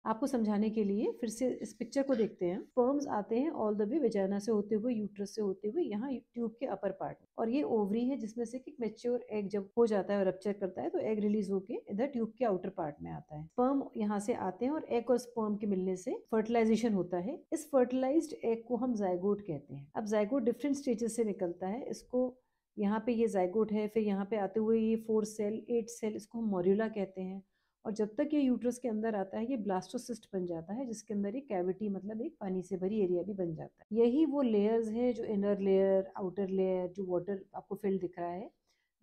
आपको समझाने के लिए फिर से इस पिक्चर को देखते हैं। स्पर्म्स आते हैं ऑल द वे वेजाइना से होते हुए, यूट्रस से होते हुए यहाँ ट्यूब के अपर पार्ट में, और ये ओवरी है जिसमें से कि मैच्योर एग जब हो जाता है और रप्चर करता है तो एग रिलीज होके इधर ट्यूब के आउटर पार्ट में आता है। स्पर्म यहाँ से आते हैं और एग और स्पर्म के मिलने से फर्टिलाइजेशन होता है। इस फर्टिलाइज्ड एग को हम जाइगोट कहते हैं। अब जाइगोट डिफरेंट स्टेजेस से निकलता है। इसको यहाँ पे ये जाइगोट है, फिर यहाँ पे आते हुए ये 4 सेल 8 सेल, इसको हम मॉड्यूला कहते हैं। और जब तक ये यूट्रस के अंदर आता है ये ब्लास्टोसिस्ट बन जाता है, जिसके अंदर एक कैविटी मतलब एक पानी से भरी एरिया भी बन जाता है। यही वो लेयर्स है जो इनर लेयर, आउटर लेयर, जो वाटर आपको फिल्ड दिख रहा है,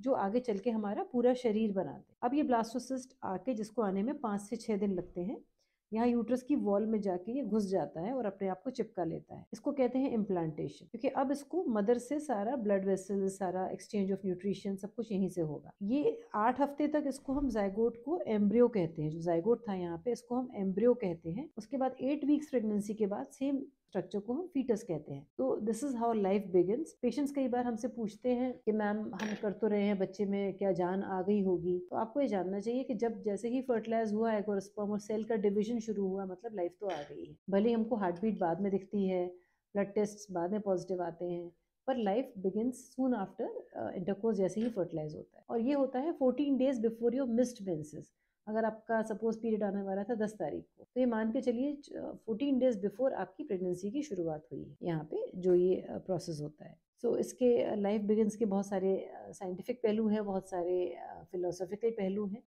जो आगे चल के हमारा पूरा शरीर बनाते हैं। अब ये ब्लास्टोसिस्ट आके, जिसको आने में 5 से 6 दिन लगते हैं, यहाँ यूट्रस की वॉल में जाके ये घुस जाता है और अपने आप को चिपका लेता है। इसको कहते हैं इम्प्लांटेशन, क्योंकि अब इसको मदर से सारा ब्लड वेसल, सारा एक्सचेंज ऑफ न्यूट्रिशन सब कुछ यहीं से होगा। ये 8 हफ्ते तक इसको हम जाइगोट को एम्ब्रियो कहते हैं। जो जाइगोट था यहाँ पे, इसको हम एम्ब्रियो कहते हैं। उसके बाद 8 वीक्स प्रेगनेंसी के बाद सेम स्ट्रक्चर को हम फीटस कहते हैं। तो this is how life begins. Patients कई बार हमसे पूछते हैं कि मैम हम कर तो रहे हैं बच्चे में, क्या जान आ गई होगी? तो आपको ये जानना चाहिए कि जब जैसे ही फर्टिलाइज हुआ एग और स्पर्म और सेल का डिवीजन शुरू हुआ, मतलब लाइफ तो आ गई है। भले हमको हार्ट बीट बाद में दिखती है, ब्लड टेस्ट बाद में पॉजिटिव आते हैं, पर life begins soon after intercourse, जैसे ही फर्टिलाइज होता है। और ये होता है 14 days before your missed menses. अगर आपका सपोज पीरियड आने वाला था 10 तारीख को, तो ये मान के चलिए 14 डेज बिफोर आपकी प्रेगनेंसी की शुरुआत हुई है यहाँ पे, जो ये प्रोसेस होता है। सो इसके लाइफ बिगिंस के बहुत सारे साइंटिफिक पहलू हैं, बहुत सारे फिलोसॉफिकल पहलू हैं।